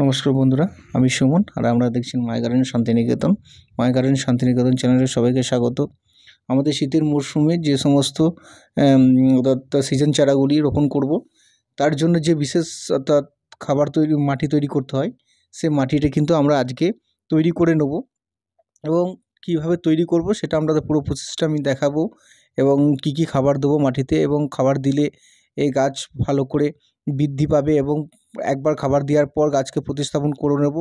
নমস্কার বন্ধুরা, আমি সুমন আর আমরা দেখছেন my garden Shantiniketan. My garden Shantiniketan চ্যানেলে সবাইকে স্বাগত। আমাদের শীতের মরশুমে যে সমস্ত সিজন চারাগুলি রোপণ করব, তার জন্য যে বিশেষ অর্থাৎ খাবার তৈরি মাটি তৈরি করতে হয়, সে মাটিটা কিন্তু আমরা আজকে তৈরি করে নেব এবং কীভাবে তৈরি করব সেটা আপনাদের পুরো প্রসেসটা আমি দেখাবো এবং কি কি খাবার দেবো মাটিতে এবং খাবার দিলে এই গাছ ভালো করে বৃদ্ধি পাবে এবং একবার খাবার দেওয়ার পর গাছকে প্রতিস্থাপন করে নেব।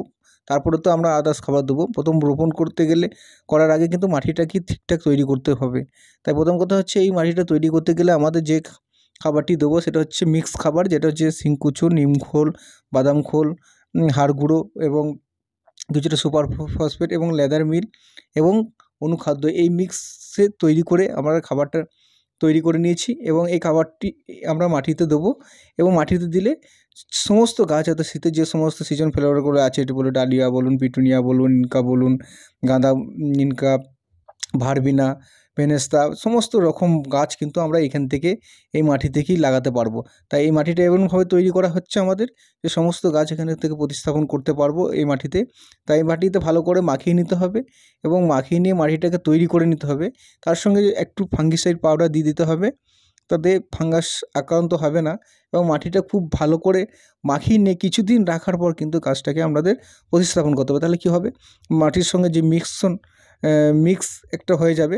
তারপরে তো আমরা আদার্স খাবার দেবো। প্রথম রোপণ করতে গেলে করার আগে কিন্তু মাটিটাকে ঠিকঠাক তৈরি করতে হবে। তাই প্রথম কথা হচ্ছে এই মাটিটা তৈরি করতে গেলে আমাদের যে খাবারটি দেবো সেটা হচ্ছে মিক্স খাবার, যেটা হচ্ছে শিংকুচু, নিম খোল, বাদাম খোল, হাড় গুঁড়ো এবং কিছুটা সুপার ফসফেট এবং লেদার মিল এবং অনুখাদ্য, এই মিক্সে তৈরি করে আমরা খাবারটা তৈরি করে নিয়েছি এবং এই খাবারটি আমরা মাটিতে দেবো এবং মাটিতে দিলে সমস্ত গাছ, অর্থাৎ শীতের যে সমস্ত সিজন ফ্লাওয়ারগুলো আছে, এটি বলে ডালিয়া বলুন, পিটুনিয়া বলুন, ইনকা বলুন, গাঁদা, ইনকা, ভারবিনা, ভেনেস্তা, সমস্ত রকম গাছ কিন্তু আমরা এখান থেকে এই মাটি থেকেই লাগাতে পারবো। তাই এই মাটিটা এমনভাবে তৈরি করা হচ্ছে আমাদের যে সমস্ত গাছ এখান থেকে প্রতিস্থাপন করতে পারবো এই মাটিতে। তাই মাটিতে ভালো করে মাখিয়ে নিতে হবে এবং মাখিয়ে নিয়ে মাটিটাকে তৈরি করে নিতে হবে। তার সঙ্গে একটু ফাঙ্গিসাইড পাউডার দিয়ে দিতে হবে, তাতে ফাঙ্গাস আক্রান্ত হবে না এবং মাটিটা খুব ভালো করে মাখিয়ে নিয়ে কিছুদিন রাখার পর কিন্তু গাছটাকে আমাদের প্রতিস্থাপন করতে হবে। তাহলে কী হবে, মাটির সঙ্গে যে মিক্স একটা হয়ে যাবে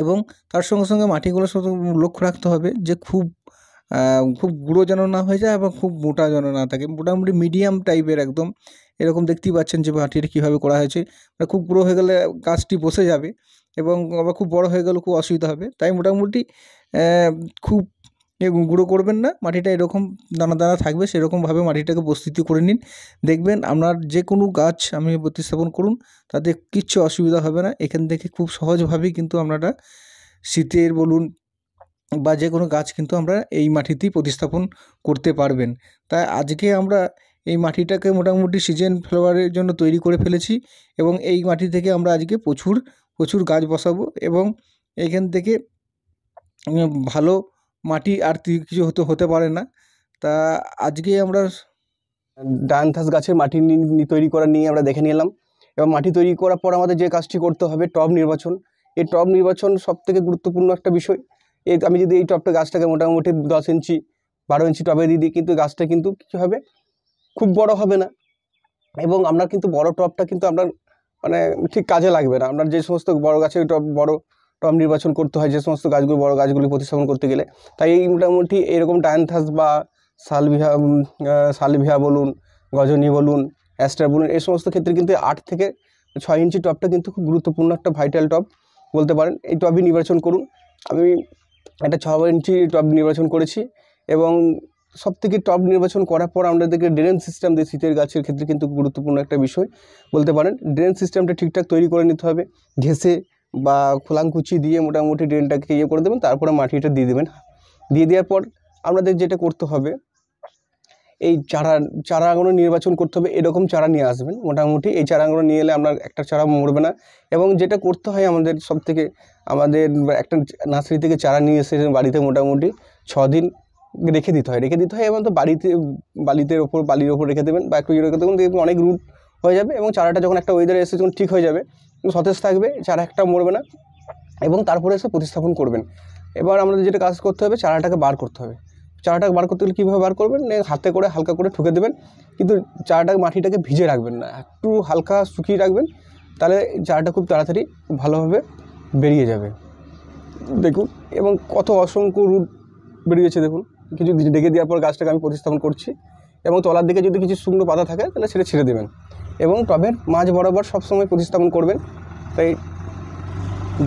এবং তার সঙ্গে সঙ্গে মাটিগুলো শুধু লক্ষ্য রাখতে হবে যে খুব গুঁড়ো যেন না হয়ে যায় এবং খুব মোটা যেন না থাকে, মোটামুটি মিডিয়াম টাইপের একদম। এরকম দেখতেই পাচ্ছেন যে মাটিটা কীভাবে করা হয়েছে। খুব গুঁড়ো হয়ে গেলে গাছটি বসে যাবে এবং আবার খুব বড় হয়ে গেলেও খুব অসুবিধা হবে। তাই মোটামুটি খুব গুঁড়ো করবেন না, মাটিটা এরকম দানা দানা থাকবে সেরকমভাবে মাটিটাকে প্রস্তুতি করে নিন। দেখবেন আপনার যে কোনো গাছ আপনি প্রতিস্থাপন করুন, তাতে কিচ্ছু অসুবিধা হবে না। এখান থেকে খুব সহজভাবেই কিন্তু আপনারা শীতের বলুন বা যে কোনো গাছ কিন্তু আমরা এই মাটিতেই প্রতিস্থাপন করতে পারবেন। তাই আজকে আমরা এই মাটিটাকে মোটামুটি সিজন ফ্লাওয়ারের জন্য তৈরি করে ফেলেছি এবং এই মাটি থেকে আমরা আজকে প্রচুর গাছ বসাবো এবং এইখান থেকে ভালো মাটি আর কিছু হতে পারে না। তা আজকে আমরা ডায়ান্থাস গাছের মাটি তৈরি করা নিয়ে আমরা দেখে নিলাম এবং মাটি তৈরি করার পর আমাদের যে কাজটি করতে হবে টব নির্বাচন। এই টব নির্বাচন সবথেকে গুরুত্বপূর্ণ একটা বিষয়। আমি যদি এই টবটা গাছটাকে মোটামুটি 10 ইঞ্চি 12 ইঞ্চি টবে দিয়ে দিই, কিন্তু গাছটা কিন্তু কী হবে, খুব বড় হবে না এবং আমরা কিন্তু বড় টবটা কিন্তু আপনার মানে ঠিক কাজে লাগবে না। আপনার যে সমস্ত বড় গাছের বড় টব নির্বাচন করতে হয়, যে সমস্ত গাছগুলো বড় গাছগুলি প্রতিস্থাপন করতে গেলে, তাই এই মোটামুটি এরকম ডায়ান্থাস বা সালভিয়া বলুন, গজনী বলুন, অ্যাস্টার বলুন, এই সমস্ত ক্ষেত্রে কিন্তু 8 থেকে 6 ইঞ্চি টবটা কিন্তু খুব গুরুত্বপূর্ণ একটা ভাইটাল টব বলতে পারেন। এই টবই নির্বাচন করুন। আমি একটা 6 ইঞ্চি টব নির্বাচন করেছি এবং সবথেকে টব নির্বাচন করার পর আমাদেরকে ড্রেন সিস্টেম দিয়ে শীতের গাছের ক্ষেত্রে কিন্তু গুরুত্বপূর্ণ একটা বিষয় বলতে পারেন। ড্রেন সিস্টেমটা ঠিকঠাক তৈরি করে নিতে হবে। ঘেঁষে বা খোলাংকুচি দিয়ে মোটামুটি ড্রেনটাকে করে দেবেন, তারপরে মাটিটা দিয়ে দেবেন। দিয়ে দেওয়ার পর আপনাদের যেটা করতে হবে, এই চারাগুলো নির্বাচন করতে হবে। এরকম চারা নিয়ে আসবেন, মোটামুটি এই চারাগুলো নিয়ে এলে আপনার একটা চারা মরবে না। এবং যেটা করতে হয় আমাদের সবথেকে, আমাদের একটা নার্সারি থেকে চারা নিয়ে এসে বাড়িতে মোটামুটি 6 দিন রেখে দিতে হয় এবং তো বালির ওপর রেখে দেবেন বা একটু রেখে দেবেন, দেখবেন অনেক রুট হয়ে যাবে এবং চারাটা যখন একটা ওয়েদারে এসে যখন ঠিক হয়ে যাবে, সতেজ থাকবে, চারা একটা মরবে না এবং তারপরে এসে প্রতিস্থাপন করবেন। এবার আমাদের যেটা কাজ করতে হবে, চারাটাকে বার করতে হবে। চারাটাকে বার করতে গেলে কীভাবে বার করবেন, হাতে করে হালকা করে ঠুকে দেবেন, কিন্তু মাটিটাকে ভিজে রাখবেন না, একটু হালকা শুকিয়ে রাখবেন, তাহলে চারাটা খুব তাড়াতাড়ি ভালোভাবে বেরিয়ে যাবে। দেখুন এবং কত অসংখ্য রুট বেরিয়েছে দেখুন। কিছু ডেকে দেওয়ার পর গাছটাকে আমি প্রতিস্থাপন করছি এবং তলার দিকে যদি কিছু শুকনো পাতা থাকে তাহলে সেটা ছেড়ে দেবেন এবং টবের মাঝ বরাবর সবসময় প্রতিস্থাপন করবেন। তাই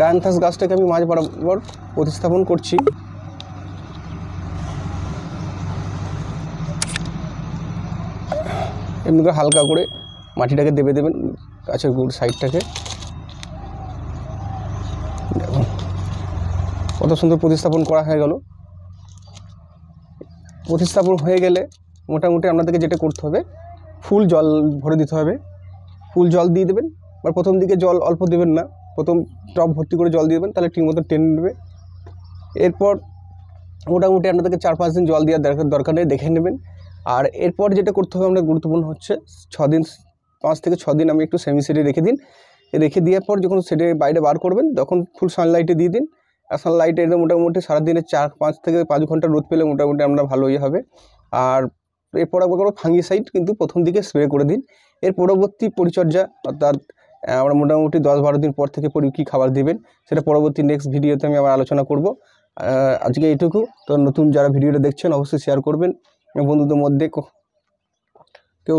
ডায়ান্থাস গাছটাকে আমি মাঝ বরাবর প্রতিস্থাপন করছি। এমনি করে হালকা করে মাটিটাকে দেবেন গাছের সাইডটাকে। কত সুন্দর প্রতিস্থাপন করা হয়ে গেল। প্রতিস্থাপন হয়ে গেলে মোটামুটি আপনাদেরকে যেটা করতে হবে, ফুল জল ভরে দিতে হবে। ফুল জল দিয়ে দেবেন, আর প্রথম দিকে জল অল্প দেবেন না, প্রথম টব ভর্তি করে জল দিয়ে দেবেন, তাহলে ঠিক মতো টেনে নেবে। এরপর মোটামুটি আপনাদেরকে 4-5 দিন জল দেওয়ার দরকার নেই, দেখে নেবেন আর এরপর যেটা করতে হবে আমরা গুরুত্বপূর্ণ হচ্ছে 5 থেকে 6 দিন আমি একটু সেমি শেডে রেখে দিন। রেখে দেওয়ার পর যখন শেডের বাইরে বার করবেন তখন ফুল সানলাইটে দিয়ে দিন। আর সানলাইটে মোটামুটি সারাদিনে 5 থেকে 5 ঘন্টা রোদ পেলে মোটামুটি আমরা ভালো হবে। আর এরপর একবার ফাঙ্গিসাইড কিন্তু প্রথম দিকে স্প্রে করে দিন। এর পরবর্তী পরিচর্যা অর্থাৎ আমরা মোটামুটি 10-12 দিন পর থেকে কী খাবার দেবেন সেটা পরবর্তী নেক্সট ভিডিওতে আমি আবার আলোচনা করব। আজকে এইটুকু। তো নতুন যারা ভিডিওটা দেখছেন অবশ্যই শেয়ার করবেন, বন্ধুদের মধ্যে কেউ